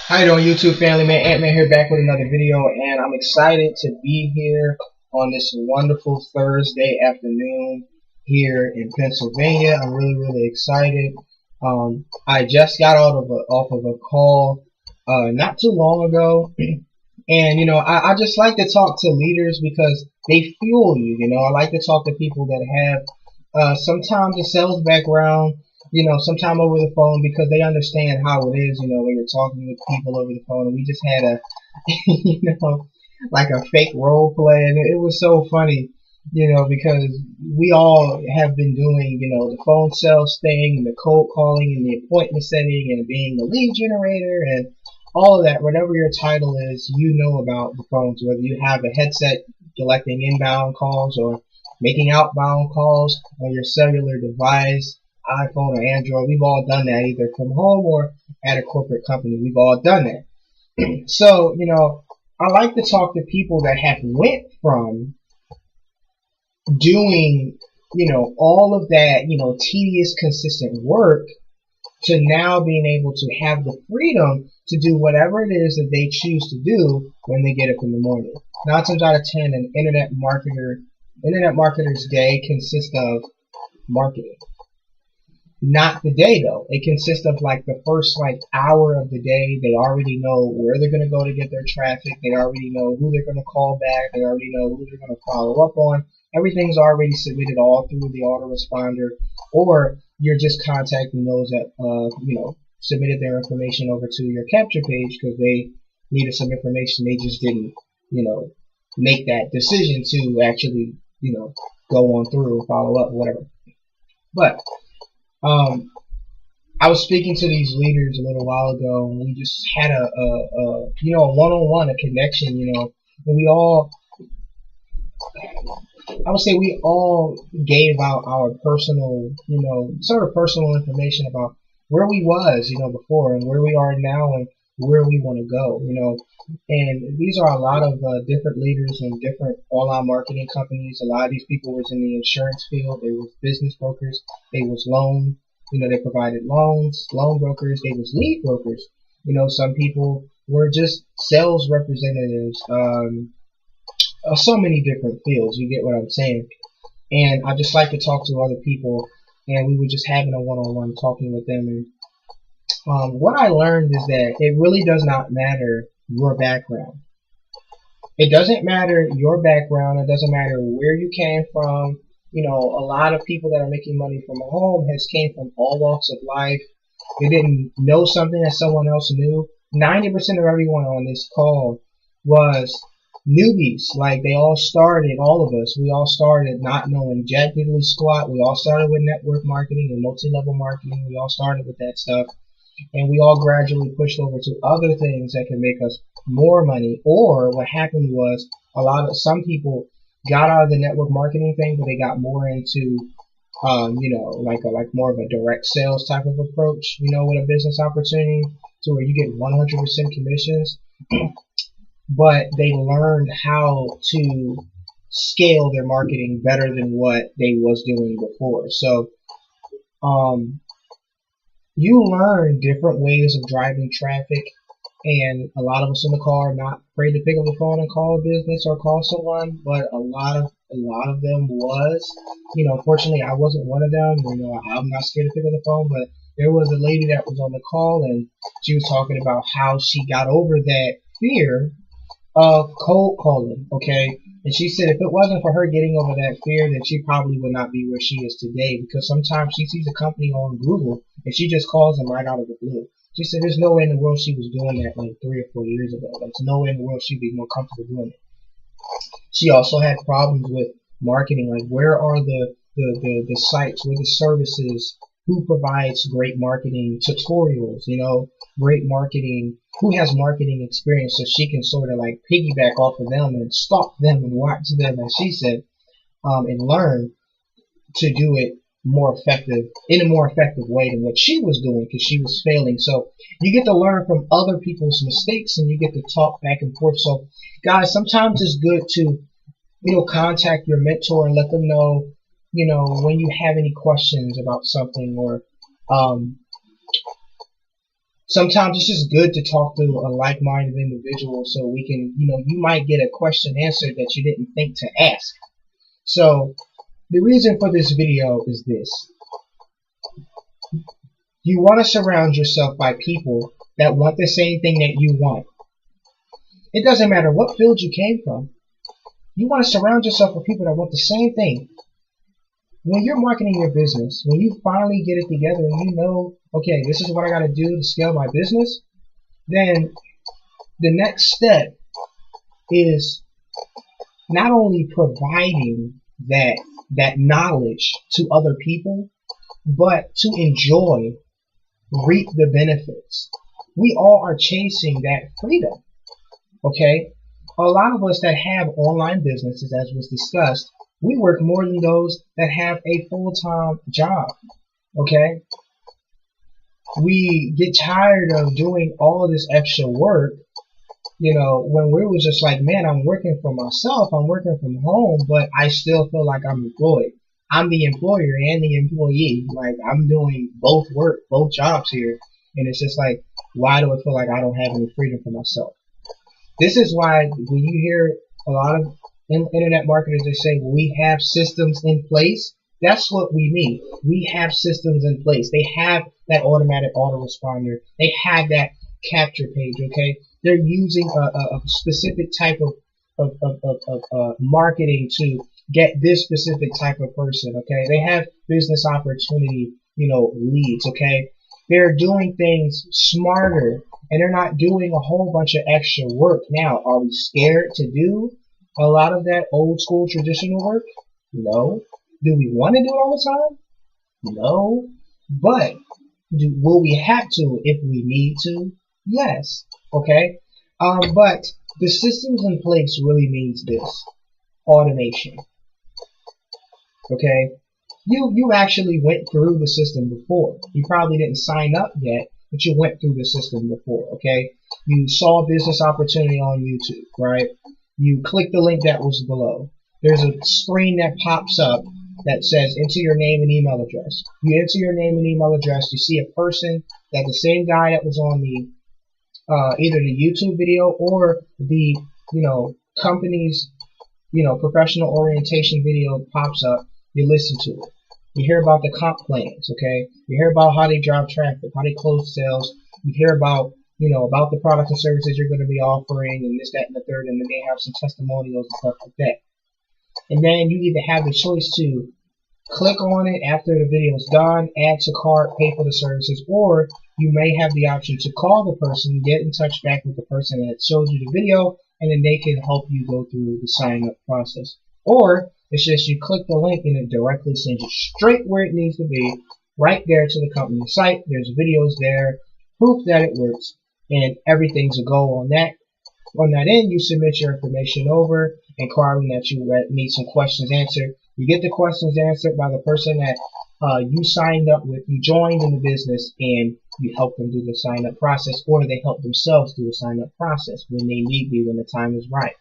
How you doing, YouTube family? Man, Ant-Man here, back with another video, and I'm excited to be here on this wonderful Thursday afternoon here in Pennsylvania. I'm really excited. I just got off of a call not too long ago, and I just like to talk to leaders because they fuel you. I like to talk to people that have sometimes a sales background, sometime over the phone because they understand how it is, when you're talking with people over the phone. And we just had a, like a fake role play, and it was so funny, because we all have been doing, the phone sales thing and the cold calling and the appointment setting and being the lead generator and all of that. Whatever your title is, about the phones, whether you have a headset collecting inbound calls or making outbound calls on your cellular device, iPhone or Android. We've all done that either from home or at a corporate company. We've all done that. So, I like to talk to people that have went from doing, all of that, tedious, consistent work to now being able to have the freedom to do whatever it is that they choose to do when they get up in the morning. 9 times out of 10, an internet marketer's day consists of marketing. Not the day though. It consists of like the first hour of the day. They already know where they're gonna go to get their traffic. They already know who they're gonna call back. They already know who they're gonna follow up on. Everything's already submitted all through the autoresponder, or you're just contacting those that submitted their information over to your capture page because they needed some information. They just didn't make that decision to actually go on through and follow up, whatever. But I was speaking to these leaders a little while ago, and we just had a one-on-one, a connection, and we all, I would say we all gave out our personal, sort of personal information about where we was, before and where we are now and where we want to go, and these are a lot of different leaders in different online marketing companies. A lot of these people was in the insurance field. They was business brokers. They was they provided loans, loan brokers. They was lead brokers. Some people were just sales representatives. So many different fields. You get what I'm saying? And I just like to talk to other people, and we were just having a one-on-one talking with them. And what I learned is that it really does not matter your background. It doesn't matter your background. It doesn't matter where you came from. A lot of people that are making money from home came from all walks of life. They didn't know something that someone else knew. 90% of everyone on this call was newbies. Like they all started, all of us, we all started not knowing jack diddly squat. We all started with network marketing and multi-level marketing. We all started with that stuff. And we all gradually pushed over to other things that can make us more money. Or what happened was some people got out of the network marketing thing, but they got more into, like more of a direct sales type of approach, with a business opportunity to where you get 100% commissions. But they learned how to scale their marketing better than what they was doing before. So, you learn different ways of driving traffic, and a lot of us in the car are not afraid to pick up the phone and call a business or call someone, but a lot of them was, fortunately I wasn't one of them. I'm not scared to pick up the phone, but there was a lady that was on the call, and she was talking about how she got over that fear of cold calling, okay? And she said if it wasn't for her getting over that fear, then she probably would not be where she is today, because sometimes she sees a company on Google and she just calls them right out of the blue. She said there's no way in the world she was doing that like 3 or 4 years ago. There's no way in the world she'd be more comfortable doing it. She also had problems with marketing, like where are the sites, where the services, who provides great marketing tutorials, great marketing, who has marketing experience, so she can sort of like piggyback off of them and stalk them and watch them, as she said, and learn to do it in a more effective way than what she was doing, because she was failing. So you get to learn from other people's mistakes, and you get to talk back and forth. So guys, sometimes it's good to contact your mentor and let them know when you have any questions about something, or Sometimes it's just good to talk to a like-minded individual so we can, you might get a question answered that you didn't think to ask. So the reason for this video is this. You want to surround yourself by people that want the same thing that you want. It doesn't matter what field you came from. You want to surround yourself with people that want the same thing. When you're marketing your business, when you finally get it together and you know, okay, this is what I got to do to scale my business, then the next step is not only providing that knowledge to other people, but to enjoy, reap the benefits. We all are chasing that freedom. Okay? A lot of us that have online businesses, as was discussed, we work more than those that have a full-time job. Okay? We get tired of doing all of this extra work, when we was just like, man, I'm working for myself, I'm working from home, but I still feel like I'm employed. I'm the employer and the employee. Like, I'm doing both work, both jobs here. And it's just like, why do I feel like I don't have any freedom for myself? This is why when you hear a lot of internet marketers, they say, we have systems in place. That's what we mean. We have systems in place. They have that automatic autoresponder. They have that capture page, okay? They're using a specific type of marketing to get this specific type of person, okay? They have business opportunity, leads, okay? They're doing things smarter, and they're not doing a whole bunch of extra work. Now, are we scared to do a lot of that old school traditional work? No. Do we want to do it all the time? No. But will we have to if we need to? Yes. Okay? But the systems in place really means this. Automation. Okay? You actually went through the system before. You probably didn't sign up yet, but you went through the system before, okay? You saw a business opportunity on YouTube, right? You click the link that was below. There's a screen that pops up that says enter your name and email address. You enter your name and email address, you see a person that the same guy that was on the either the YouTube video or the company's professional orientation video pops up. You listen to it. You hear about the comp plans, okay? You hear about how they drive traffic, how they close sales. You hear about, about the products and services you're going to be offering and this, that, and the third, and then they have some testimonials and stuff like that. And then you either have the choice to click on it after the video is done, add to cart, pay for the services, or you may have the option to call the person, get in touch back with the person that showed you the video, and then they can help you go through the sign up process. Or it's just you click the link and it directly sends you straight where it needs to be, right there to the company site. There's videos there, proof that it works, and everything's a go on that. On that end, you submit your information over, inquiring that you need some questions answered. You get the questions answered by the person that you signed up with, you joined in the business, and you help them do the sign up process, or they help themselves do the sign up process when they need be, when the time is right.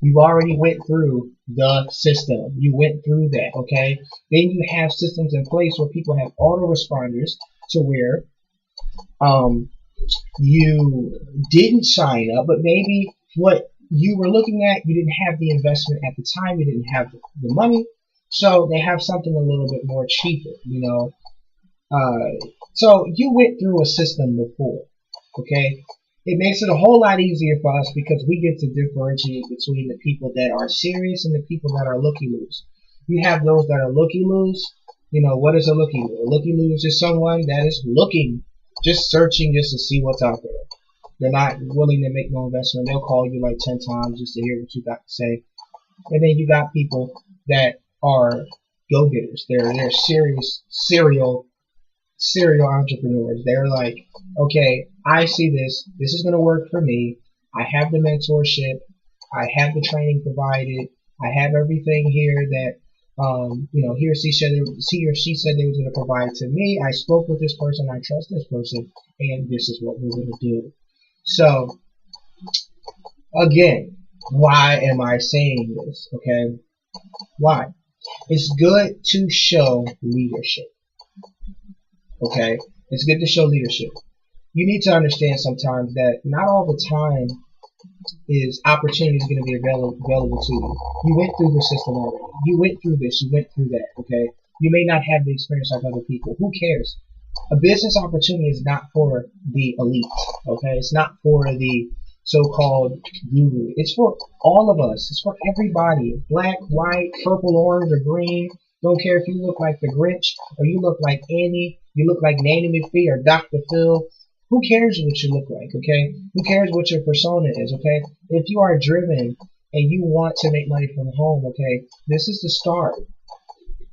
You've already went through the system. You went through that, okay? Then you have systems in place where people have autoresponders to where you didn't sign up, but maybe what you were looking at, you didn't have the investment at the time, you didn't have the money, so they have something a little bit more cheaper, so you went through a system before, okay? It makes it a whole lot easier for us because we get to differentiate between the people that are serious and the people that are looky-loos. You have those that are looky-loos. What is a looky-loo? A looky-loo is just someone that is looking, just searching just to see what's out there. They're not willing to make no investment. They'll call you like 10 times just to hear what you got to say. And then you got people that are go-getters. They're serious, serial entrepreneurs. They're like, okay, I see this is going to work for me. I have the mentorship, I have the training provided, I have everything here that he or she said they was going to provide to me. I spoke with this person, I trust this person, and this is what we're going to do. So again, why am I saying this? Okay, why? It's good to show leadership. Okay, it's good to show leadership. You need to understand sometimes that not all the time is opportunities going to be available to you. You went through the system already. You went through this. You went through that. Okay. You may not have the experience like other people. Who cares? A business opportunity is not for the elite. Okay. It's not for the so-called guru. It's for all of us. It's for everybody. Black, white, purple, orange, or green. Don't care if you look like the Grinch or you look like Annie. You look like Nanny McPhee or Dr. Phil. Who cares what you look like, okay? Who cares what your persona is, okay? If you are driven and you want to make money from home, okay, this is the start.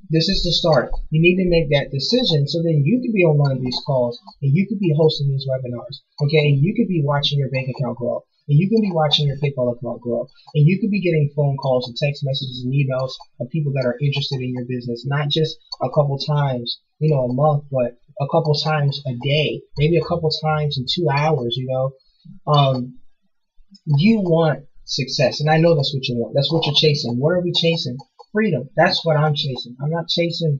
This is the start. You need to make that decision so then you could be on one of these calls and you could be hosting these webinars, okay? And you could be watching your bank account grow. And you can be watching your PayPal account grow. And you could be getting phone calls and text messages and emails of people that are interested in your business, not just a couple times, a month, but a couple times a day, maybe a couple times in 2 hours, You want success. And I know that's what you want. That's what you're chasing. What are we chasing? Freedom. That's what I'm chasing. I'm not chasing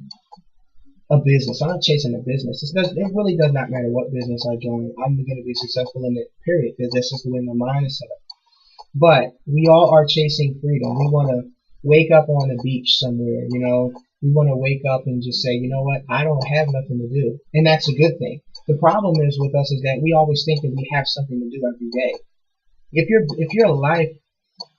a business. I'm not chasing a business. It really does not matter what business I join. I'm going to be successful in it, period, because that's just the way my mind is set up. But we all are chasing freedom. We want to wake up on a beach somewhere, We want to wake up and just say, you know what, I don't have nothing to do. And that's a good thing. The problem is with us is that we always think that we have something to do every day. If your life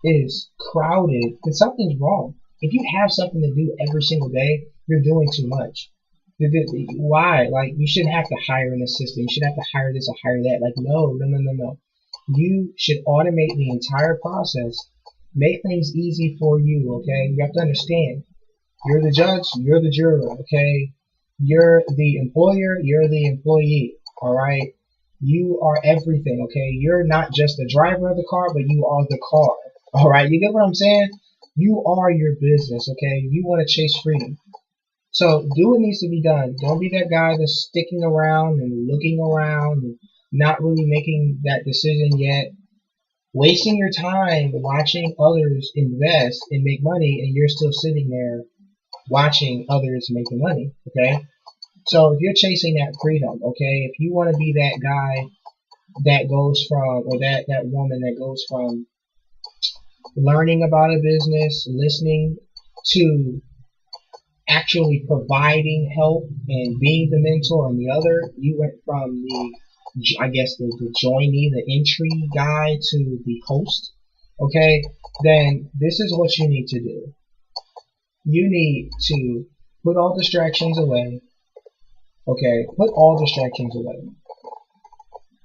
is crowded, then something's wrong. If you have something to do every single day, you're doing too much. Why? Like, you shouldn't have to hire an assistant. You should have to hire this or hire that. Like, no. You should automate the entire process. Make things easy for you, okay? You have to understand. You're the judge, you're the juror, okay? You're the employer, you're the employee, all right? You are everything, okay? You're not just the driver of the car, but you are the car, all right? You get what I'm saying? You are your business, okay? You want to chase freedom. So do what needs to be done. Don't be that guy that's sticking around and looking around and not really making that decision yet. Wasting your time watching others invest and make money, and you're still sitting there watching others making money, okay? So if you're chasing that freedom, okay, if you want to be that guy that goes from, or that woman that goes from learning about a business, listening, to actually providing help and being the mentor on the other, you went from the joinee, the entry guy, to the host, okay, then this is what you need to do. You need to put all distractions away, okay, put all distractions away.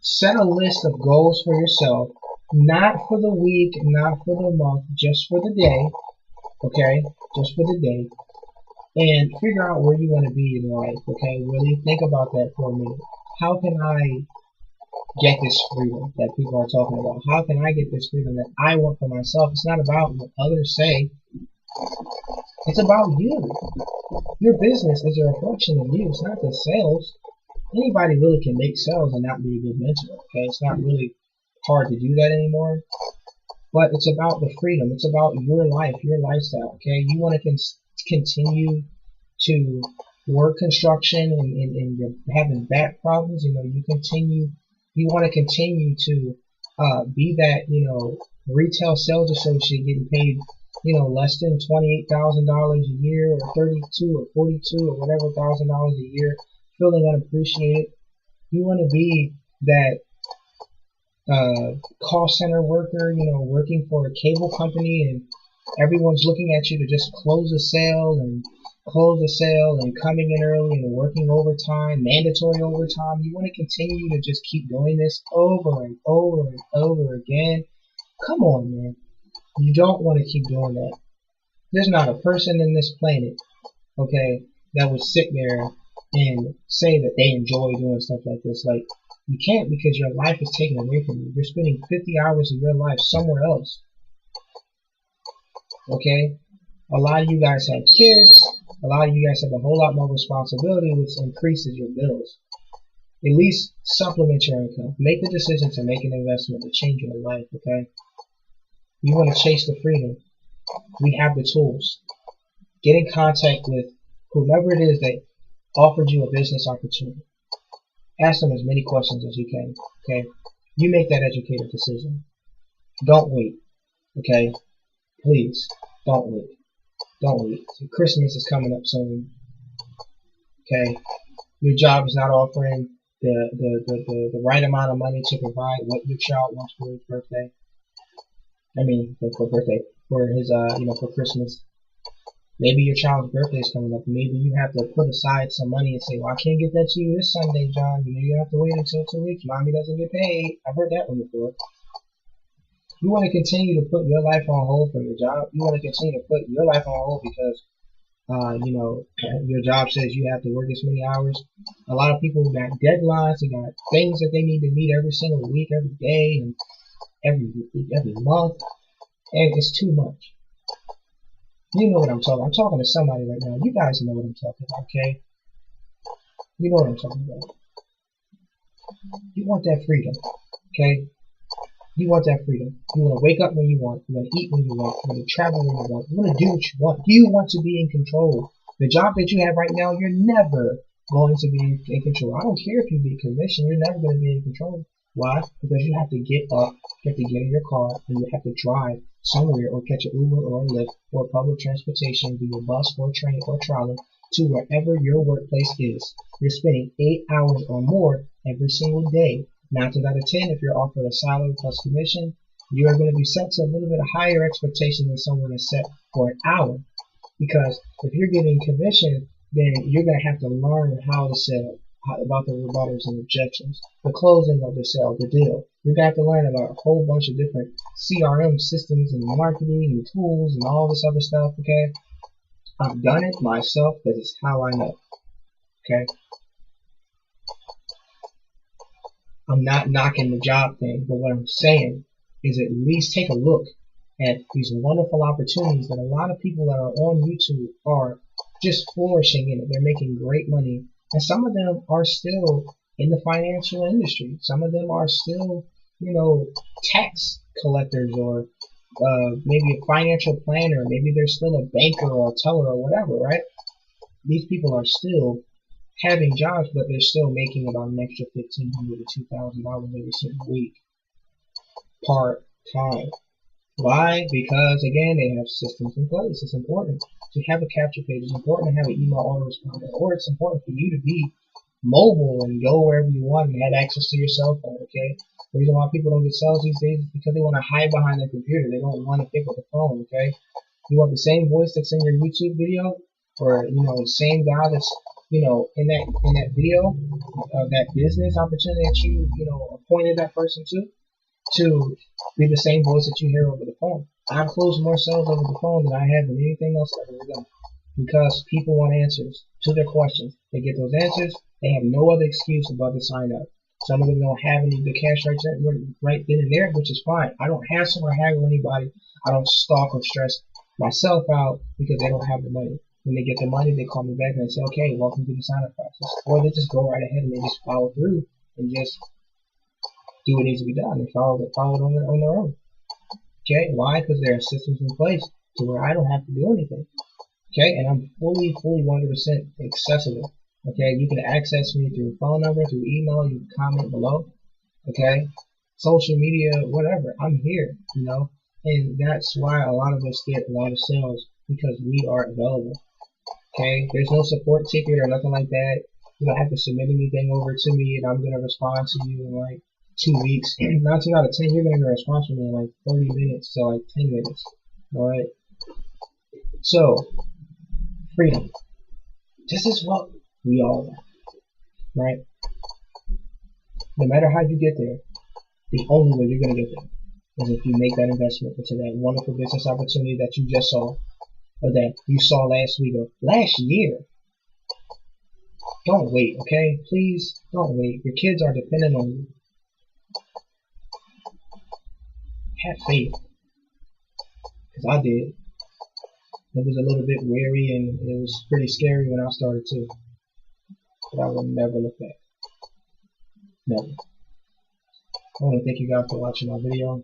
Set a list of goals for yourself, not for the week, not for the month, just for the day, okay, just for the day. And figure out where you want to be in life, okay? Really think about that for a minute. How can I get this freedom that people are talking about? How can I get this freedom that I want for myself? It's not about what others say. It's about you. Your business is a reflection of you. It's not the sales. Anybody really can make sales and not be a good mentor, okay? It's not really hard to do that anymore. But it's about the freedom. It's about your life, your lifestyle, okay? You want to continue to work construction and you're having back problems, you want to continue to be that, retail sales associate getting paid, less than $28,000 a year, or 32 or 42 or whatever $1,000 a year, feeling unappreciated. You want to be that call center worker, working for a cable company, and everyone's looking at you to just close a sale and coming in early and working overtime, mandatory overtime. You want to continue to just keep doing this over and over and over again. Come on, man. You don't want to keep doing that. There's not a person in this planet, okay, that would sit there and say that they enjoy doing stuff like this. Like, you can't, because your life is taken away from you. You're spending 50 hours of your life somewhere else. Okay? A lot of you guys have kids. A lot of you guys have a whole lot more responsibility, which increases your bills. At least supplement your income. Make the decision to make an investment to change your life, okay? You want to chase the freedom. We have the tools. Get in contact with whomever it is that offered you a business opportunity. Ask them as many questions as you can. Okay? You make that educated decision. Don't wait. Okay? Please, don't wait. Don't wait. Christmas is coming up soon. Okay? Your job is not offering the right amount of money to provide what your child wants for his birthday. I mean, for birthday, for his, for Christmas. Maybe your child's birthday is coming up. Maybe you have to put aside some money and say, well, I can't get that to you this Sunday, John. You have to wait until 2 weeks. Mommy doesn't get paid. I've heard that one before. You want to continue to put your life on hold for your job. You want to continue to put your life on hold because, your job says you have to work this many hours. A lot of people got deadlines. They got things that they need to meet every single week, every day, and every month. And it's too much. You know what I'm talking about. I'm talking to somebody right now. You guys know what I'm talking about, okay? You know what I'm talking about. You want that freedom, okay? You want that freedom. You want to wake up when you want. You want to eat when you want. You want to travel when you want. You want to do what you want. You want to be in control. The job that you have right now, you're never going to be in control. I don't care if you get commission. You're never going to be in control. Why? Because you have to get up, you have to get in your car, and you have to drive somewhere or catch an Uber or a Lyft or public transportation, be a bus or train or trolley to wherever your workplace is. You're spending 8 hours or more every single day. 9 times out of 10, if you're offered a salary plus commission, you are going to be set to a little bit higher expectation than someone is set for an hour. Because if you're getting commission, then you're going to have to learn how to sell, about the rebuttals and objections, the closing of the sale, the deal. You're going to have to learn about a whole bunch of different CRM systems and marketing and tools and all this other stuff, okay? I've done it myself. That is how I know, okay? I'm not knocking the job thing, but what I'm saying is at least take a look at these wonderful opportunities that a lot of people that are on YouTube are just flourishing in it. They're making great money. And some of them are still in the financial industry. Some of them are still, tax collectors or maybe a financial planner. Maybe they're still a banker or a teller or whatever, right? These people are still having jobs, but they're still making about an extra $1,500 to $2,000 every single week, part-time. Why? Because, again, they have systems in place. It's important to have a capture page. It's important to have an email autoresponder. Or it's important for you to be mobile and go wherever you want and have access to your cell phone, okay? The reason why people don't get sales these days is because they want to hide behind their computer. They don't want to pick up the phone, okay? You want the same voice that's in your YouTube video, or, the same guy that's, in that video, that business opportunity that you, appointed that person to be the same voice that you hear over the phone. I've closed more sales over the phone than I have in anything else I've ever done. Because people want answers to their questions. They get those answers, they have no other excuse about to sign up. Some of them don't have the cash right then and there, which is fine. I don't hassle or haggle anybody. I don't stalk or stress myself out because they don't have the money. When they get the money, they call me back and they say, okay, welcome to the sign-up process. Or they just go right ahead and they just follow through and just do what needs to be done and follow it on their own. Okay, why? Because there are systems in place to where I don't have to do anything. Okay, and I'm fully 100% accessible. Okay, you can access me through phone number, through email, you can comment below. Okay, social media, whatever. I'm here, and that's why a lot of us get a lot of sales because we are available. Okay, there's no support ticket or nothing like that. You don't have to submit anything over to me, and I'm gonna respond to you in like 2 weeks. 9 times out of 10, you're gonna get a response from me in like 30 minutes to like 10 minutes. All right. So, freedom. This is what we all want, right? No matter how you get there, the only way you're gonna get there is if you make that investment into that wonderful business opportunity that you just saw, or that you saw last week or last year. Don't wait, okay? Please don't wait. Your kids are dependent on you. Have faith, because I did. It was a little bit weary and it was pretty scary when I started too. But I will never look back. Never. I want to thank you guys for watching my video.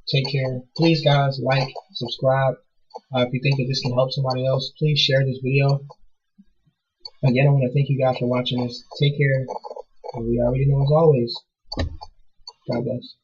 Take care. Please, guys, like, subscribe. If you think that this can help somebody else, please share this video. Again, I want to thank you guys for watching this. Take care. And we already know, as always, God bless.